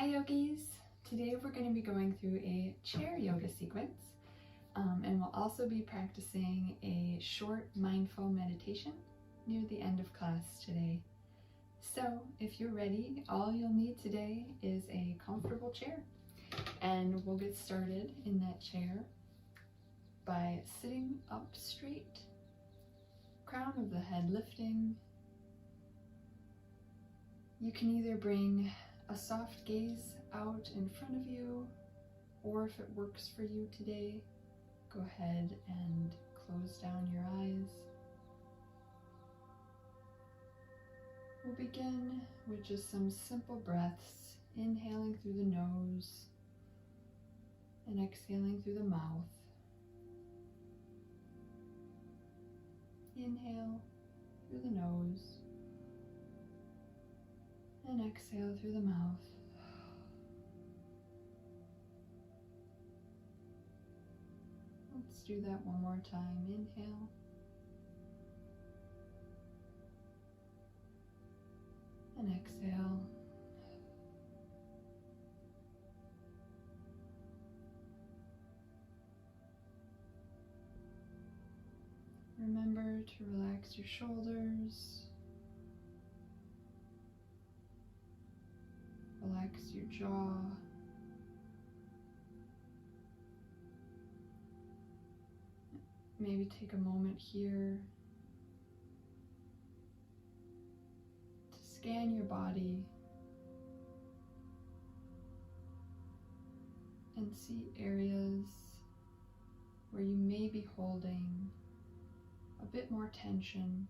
Hi yogis! Today we're going to be going through a chair yoga sequence and we'll also be practicing a short mindful meditation near the end of class today. So if you're ready, all you'll need today is a comfortable chair, and we'll get started in that chair by sitting up straight, crown of the head lifting. You can either bring a soft gaze out in front of you, or if it works for you today, go ahead and close down your eyes. We'll begin with just some simple breaths, inhaling through the nose and exhaling through the mouth. Inhale through the nose and exhale through the mouth. Let's do that one more time. Inhale. And exhale. Remember to relax your shoulders. Relax your jaw. Maybe take a moment here to scan your body and see areas where you may be holding a bit more tension.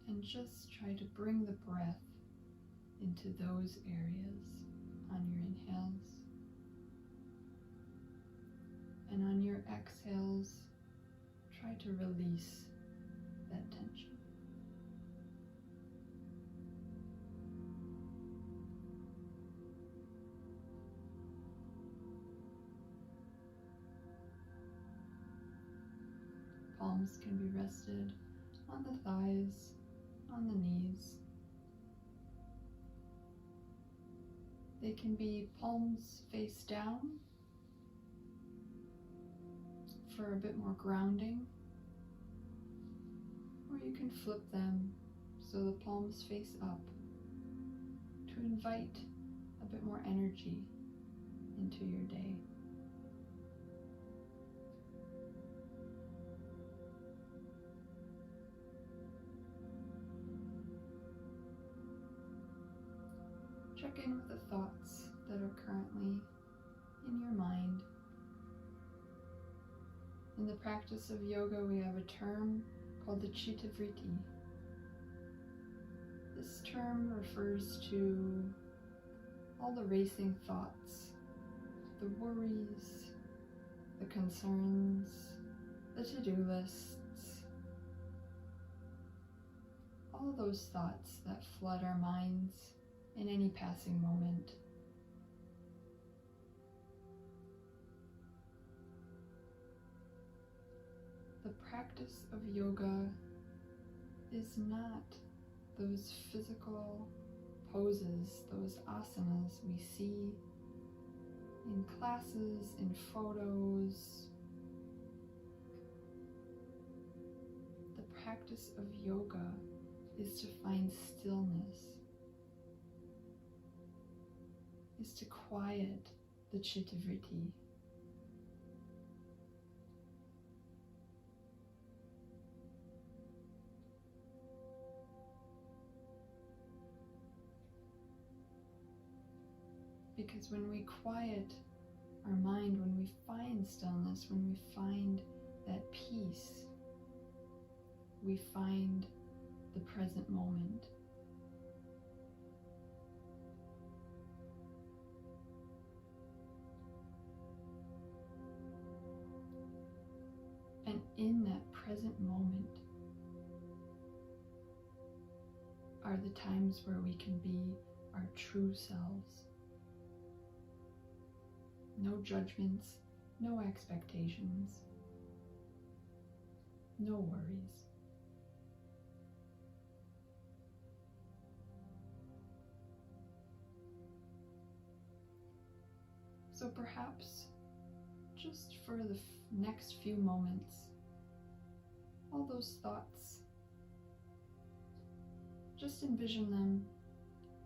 And just try to bring the breath into those areas on your inhales. And on your exhales, try to release that tension. Palms can be rested on the thighs, on the knees. They can be palms face down for a bit more grounding, or you can flip them so the palms face up to invite a bit more energy into your day. Check in with the thoughts that are currently in your mind. In the practice of yoga, we have a term called the chitta vritti. This term refers to all the racing thoughts, the worries, the concerns, the to-do lists, all of those thoughts that flood our minds in any passing moment. The practice of yoga is not those physical poses, those asanas we see in classes, in photos. The practice of yoga is to find stillness, is to quiet the chitta vritti. Because when we quiet our mind, when we find stillness, when we find that peace, we find the present moment. And in that present moment are the times where we can be our true selves. No judgments, no expectations, no worries. So perhaps just for the next few moments, all those thoughts, just envision them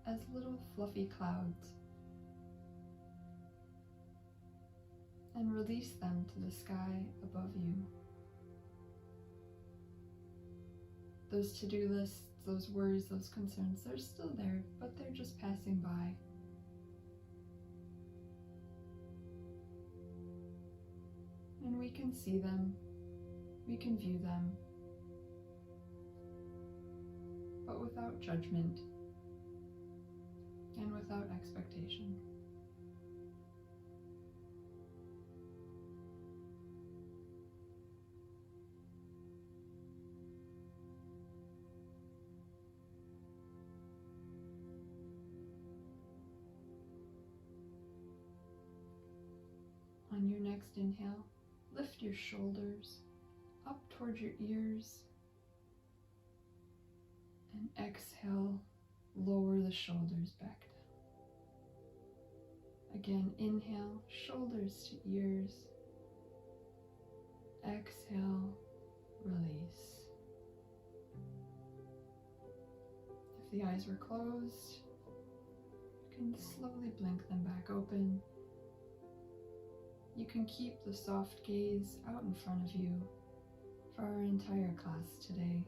as little fluffy clouds and release them to the sky above you. Those to-do lists, those worries, those concerns, they're still there, but they're just passing by. And we can see them, we can view them, but without judgment and without expectation. On your next inhale, lift your shoulders up towards your ears, and exhale, lower the shoulders back down. Again, inhale, shoulders to ears, exhale, release. If the eyes were closed, you can slowly blink them back open. You can keep the soft gaze out in front of you for our entire class today.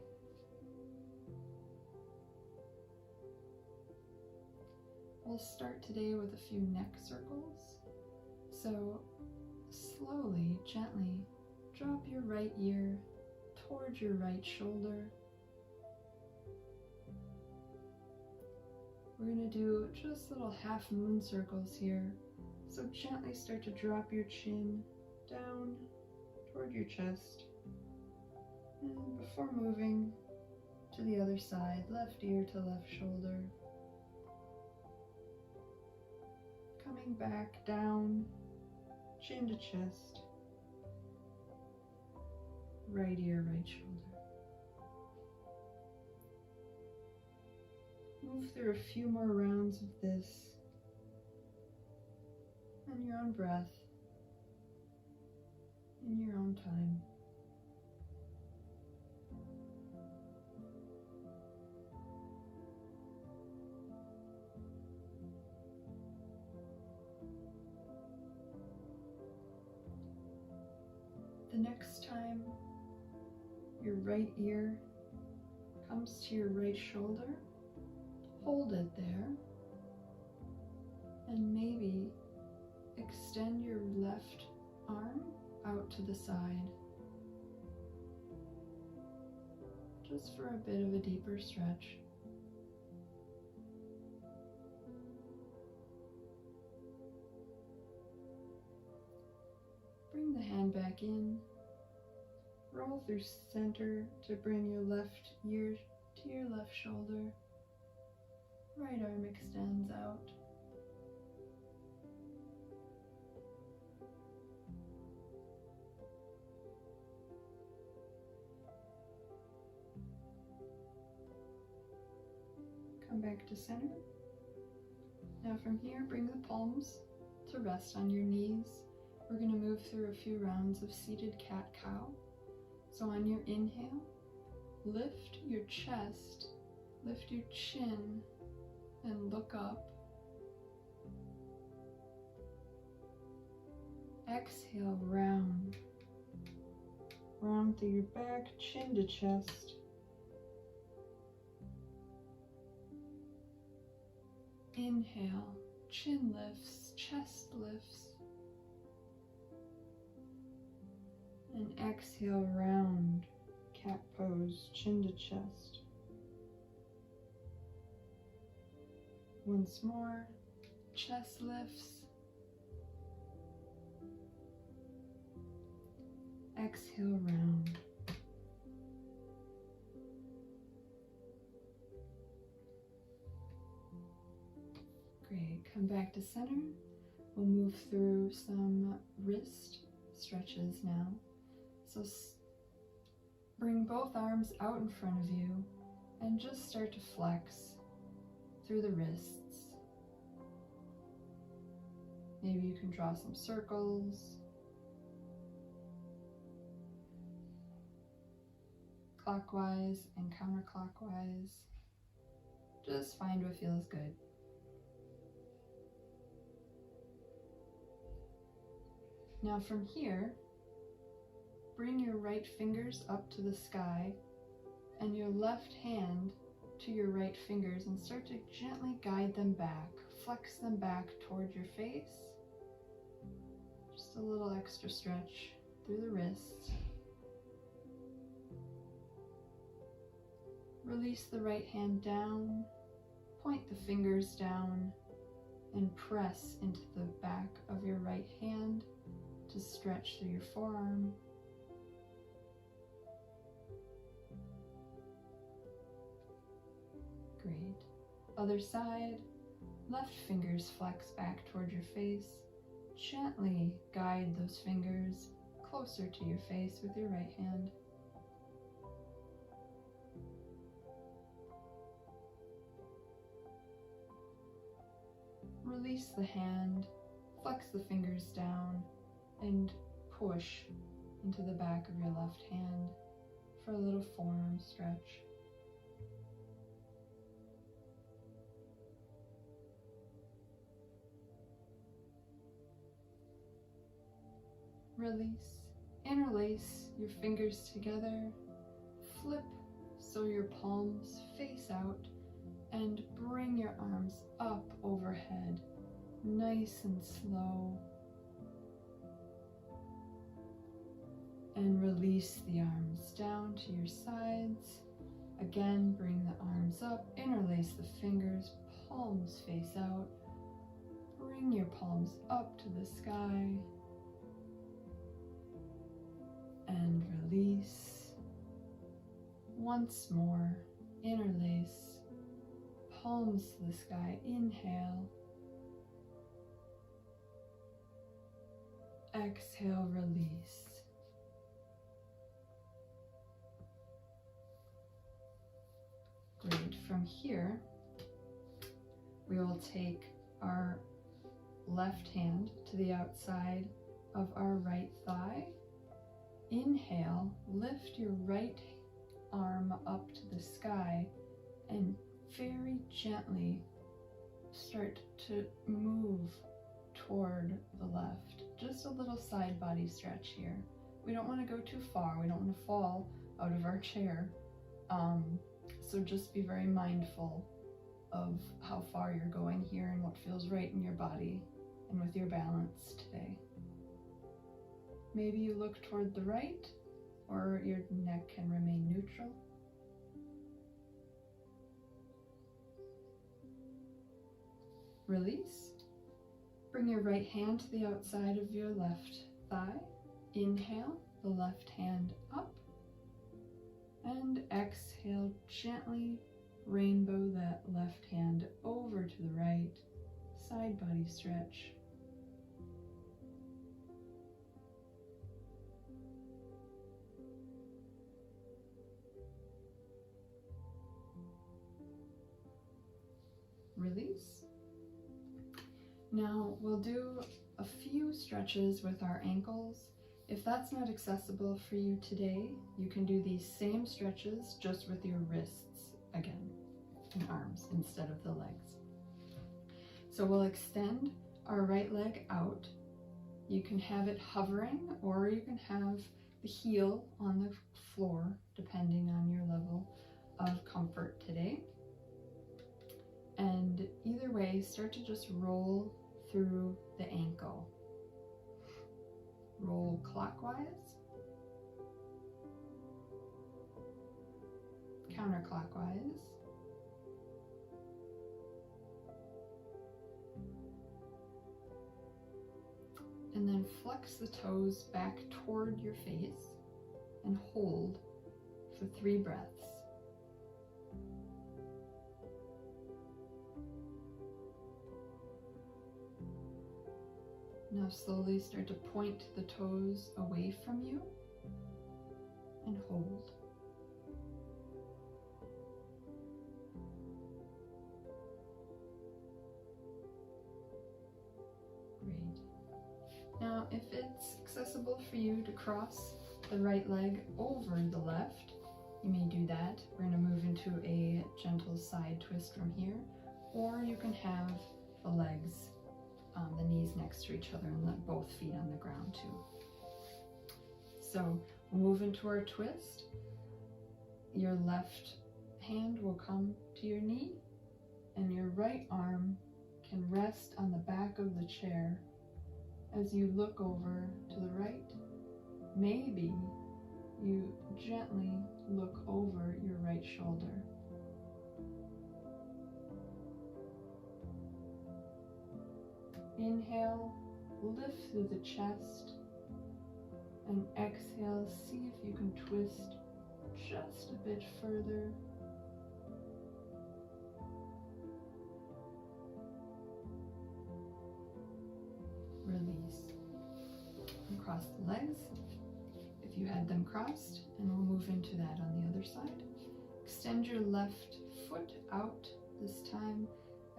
We'll start today with a few neck circles. So slowly, gently, drop your right ear towards your right shoulder. We're going to do just little half moon circles here. So gently start to drop your chin down toward your chest. And before moving to the other side, left ear to left shoulder. Coming back down, chin to chest. Right ear, right shoulder. Move through a few more rounds of this on your own breath, in your own time. The next time your right ear comes to your right shoulder, hold it there, and maybe extend your left arm out to the side, just for a bit of a deeper stretch. Bring the hand back in, roll through center to bring your left ear to your left shoulder, right arm extends out. Come back to center. Now from here, bring the palms to rest on your knees. We're going to move through a few rounds of seated cat-cow. So on your inhale, lift your chest, lift your chin, and look up. Exhale, round. Round through your back, chin to chest. Inhale, chin lifts, chest lifts. And exhale, round, cat pose, chin to chest. Once more, chest lifts. Exhale, round. Great, come back to center. We'll move through some wrist stretches now. So bring both arms out in front of you and just start to flex through the wrists. Maybe you can draw some circles, clockwise and counterclockwise. Just find what feels good. Now from here, bring your right fingers up to the sky and your left hand to your right fingers and start to gently guide them back. Flex them back toward your face. Just a little extra stretch through the wrists. Release the right hand down, point the fingers down, and press into the back of your right hand to stretch through your forearm. Great. Other side, left fingers flex back toward your face. Gently guide those fingers closer to your face with your right hand. Release the hand, flex the fingers down, and push into the back of your left hand for a little forearm stretch. Release, interlace your fingers together, flip so your palms face out, and bring your arms up overhead, nice and slow. And release the arms down to your sides. Again, bring the arms up, interlace the fingers, palms face out. Bring your palms up to the sky. And release. Once more, interlace, palms to the sky, inhale. Exhale, release. Great. From here, we will take our left hand to the outside of our right thigh. Inhale, lift your right arm up to the sky and very gently start to move toward the left. Just a little side body stretch here. We don't want to go too far. We don't want to fall out of our chair. So just be very mindful of how far you're going here and what feels right in your body and with your balance today. Maybe you look toward the right, or your neck can remain neutral. Release. Bring your right hand to the outside of your left thigh. Inhale, the left hand up. And exhale, gently rainbow that left hand over to the right. Side body stretch. Release. Now we'll do a few stretches with our ankles. If that's not accessible for you today, you can do these same stretches just with your wrists again and arms instead of the legs. So we'll extend our right leg out. You can have it hovering, or you can have the heel on the floor depending on your level of comfort today. And either way, start to just roll through the ankle. Roll clockwise, counterclockwise, and then flex the toes back toward your face and hold for 3 breaths. Now slowly start to point the toes away from you and hold. Great. If it's accessible for you to cross the right leg over the left, you may do that. We're going to move into a gentle side twist from here, or you can have the legs, the knees next to each other, and let both feet on the ground too. So we'll move into our twist. Your left hand will come to your knee, and your right arm can rest on the back of the chair as you look over to the right. Maybe you gently look over your right shoulder. Inhale, lift through the chest, and exhale, see if you can twist just a bit further. Release. And cross the legs if you had them crossed, and we'll move into that on the other side. Extend your left foot out this time.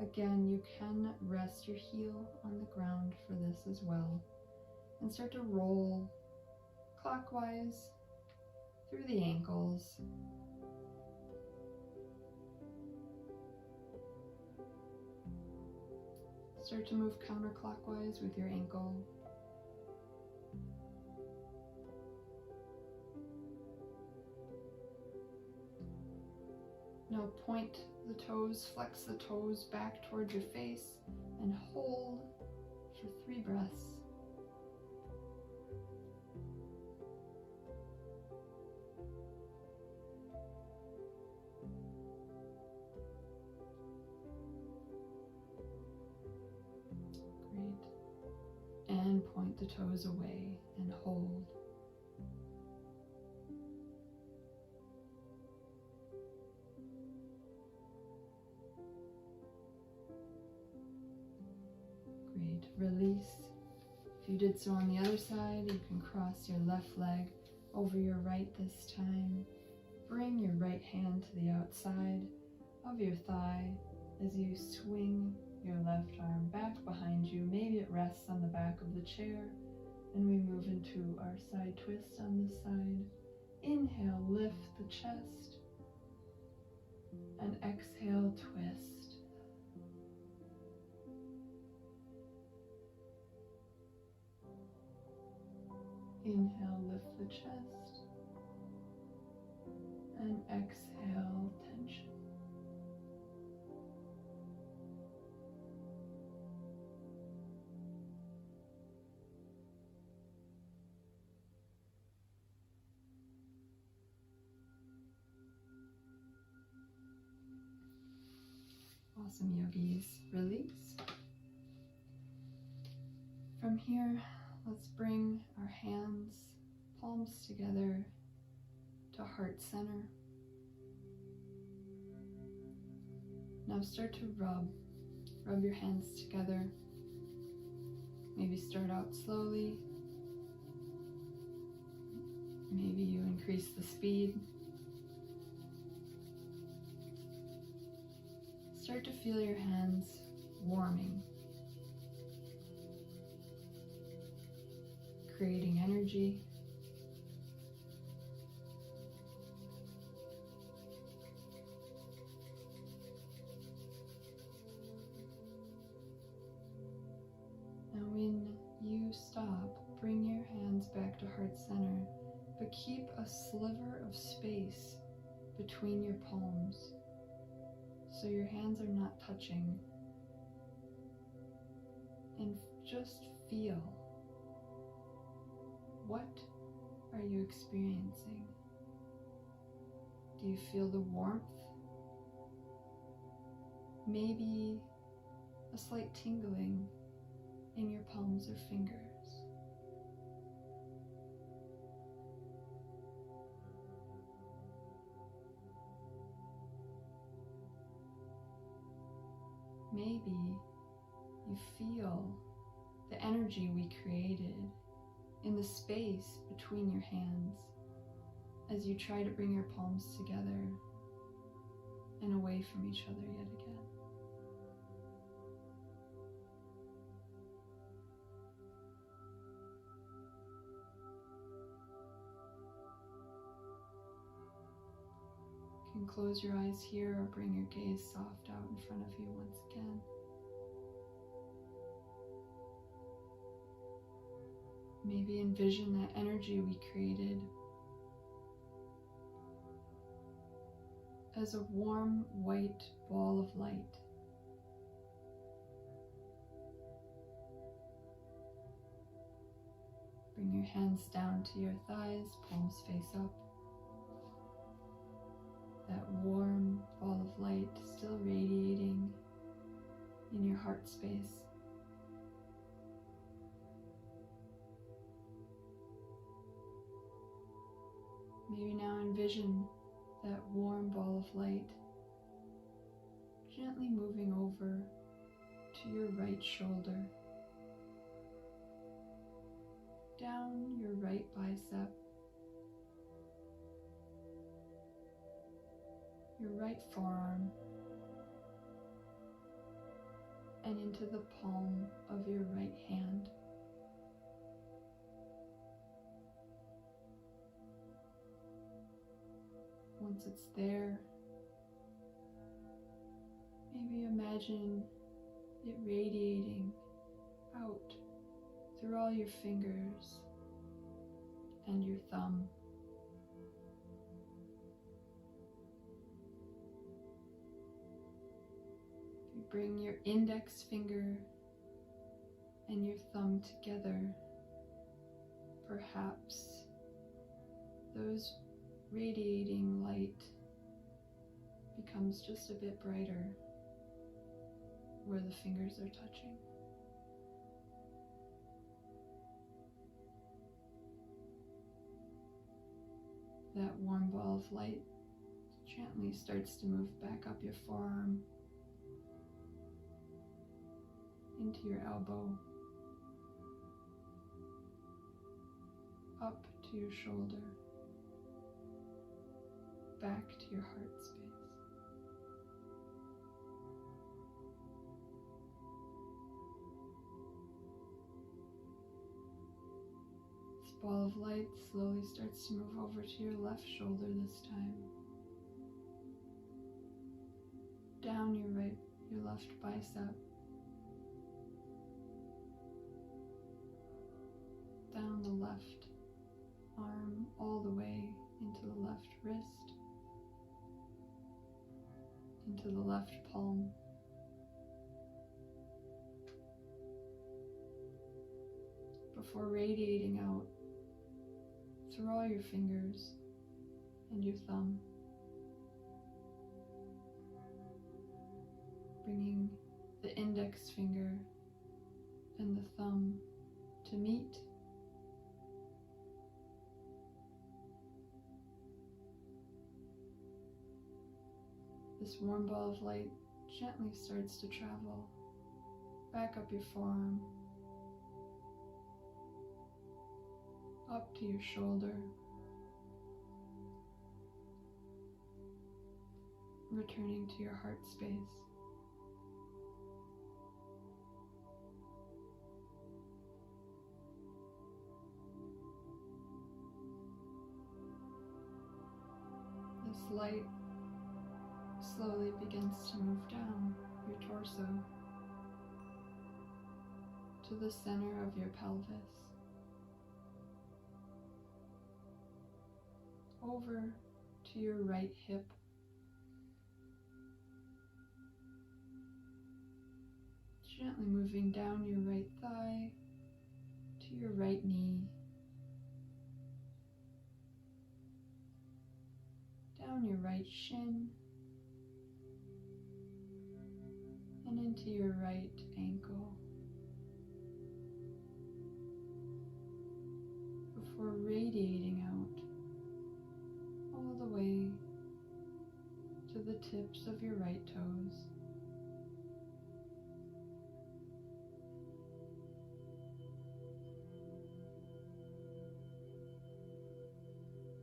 Again, you can rest your heel on the ground for this as well, and start to roll clockwise through the ankles. Start to move counterclockwise with your ankle. Now point the toes, flex the toes back towards your face, and hold for 3 breaths. Great. And point the toes away and hold. Great. Release. If you did so on the other side, you can cross your left leg over your right this time. Bring your right hand to the outside of your thigh as you swing your left arm back behind you. Maybe it rests on the back of the chair, and we move into our side twist on this side. Inhale, lift the chest, and exhale, twist. Inhale, lift the chest, and exhale, tension. Awesome, yogis. Release. From here, let's bring our hands, palms together to heart center. Now start to rub your hands together. Maybe start out slowly. Maybe you increase the speed. Start to feel your hands warming, creating energy. Now when you stop, bring your hands back to heart center, but keep a sliver of space between your palms, so your hands are not touching, and just feel. What are you experiencing? Do you feel the warmth? Maybe a slight tingling in your palms or fingers. Maybe you feel the energy we created in the space between your hands as you try to bring your palms together and away from each other yet again. close your eyes here or bring your gaze soft out in front of you once again. Maybe envision that energy we created as a warm white ball of light. Bring your hands down to your thighs, palms face up. That warm ball of light still radiating in your heart space. Maybe now envision that warm ball of light gently moving over to your right shoulder, down your right bicep, your right forearm, and into the palm of your right hand. Once it's there, maybe imagine it radiating out through all your fingers and your thumb. If you bring your index finger and your thumb together, perhaps those radiating light becomes just a bit brighter where the fingers are touching. That warm ball of light gently starts to move back up your forearm, into your elbow, up to your shoulder, back to your heart space. This ball of light slowly starts to move over to your left shoulder this time. Down your left bicep. Down the left arm all the way into the left wrist, into the left palm. Before radiating out through all your fingers and your thumb, bringing the index finger and the thumb to meet. This warm ball of light gently starts to travel back up your forearm, up to your shoulder, returning to your heart space. This light slowly begins to move down your torso to the center of your pelvis, over to your right hip, gently moving down your right thigh to your right knee, down your right shin, and into your right ankle, before radiating out all the way to the tips of your right toes.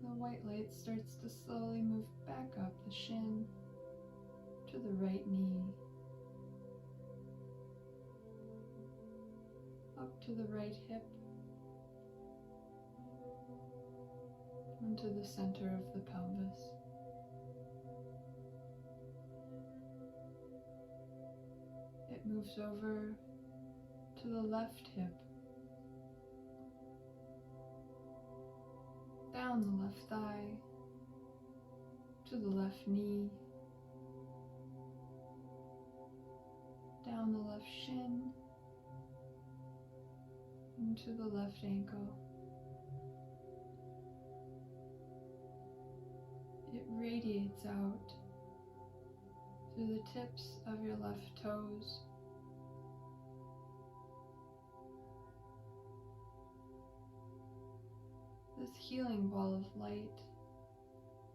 The white light starts to slowly move back up the shin to the right knee, up to the right hip, and to the center of the pelvis. moves over to the left hip, down the left thigh, to the left knee, down the left shin, into the left ankle. It radiates out through the tips of your left toes, this healing ball of light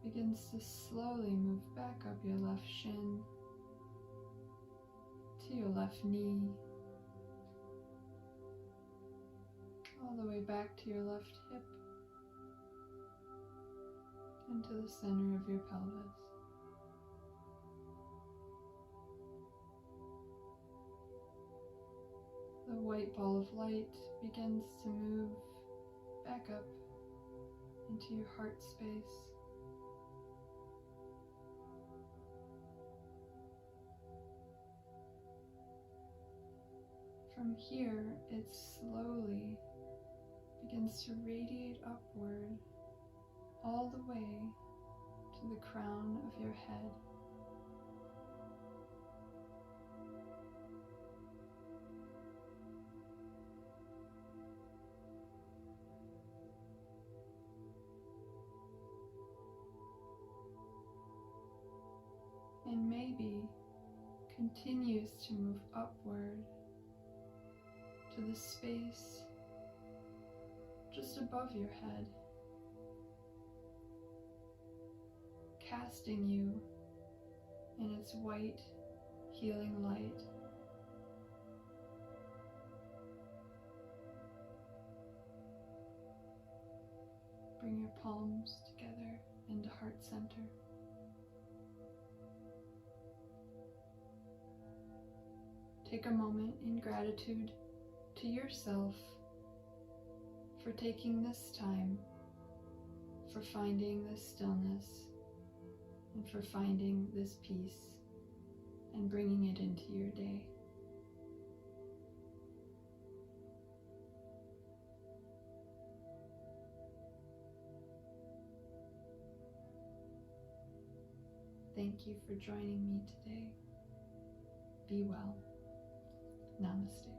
begins to slowly move back up your left shin, to your left knee, all the way back to your left hip, and to the center of your pelvis. The white ball of light begins to move back up into your heart space. From here, it slowly begins to radiate upward all the way to the crown of your head. And maybe continues to move upward to the space just above your head, casting you in its white, healing light. Bring your palms together into heart center. Take a moment in gratitude to yourself for taking this time, for finding this stillness, and for finding this peace and bringing it into your day. Thank you for joining me today. Be well. Namaste.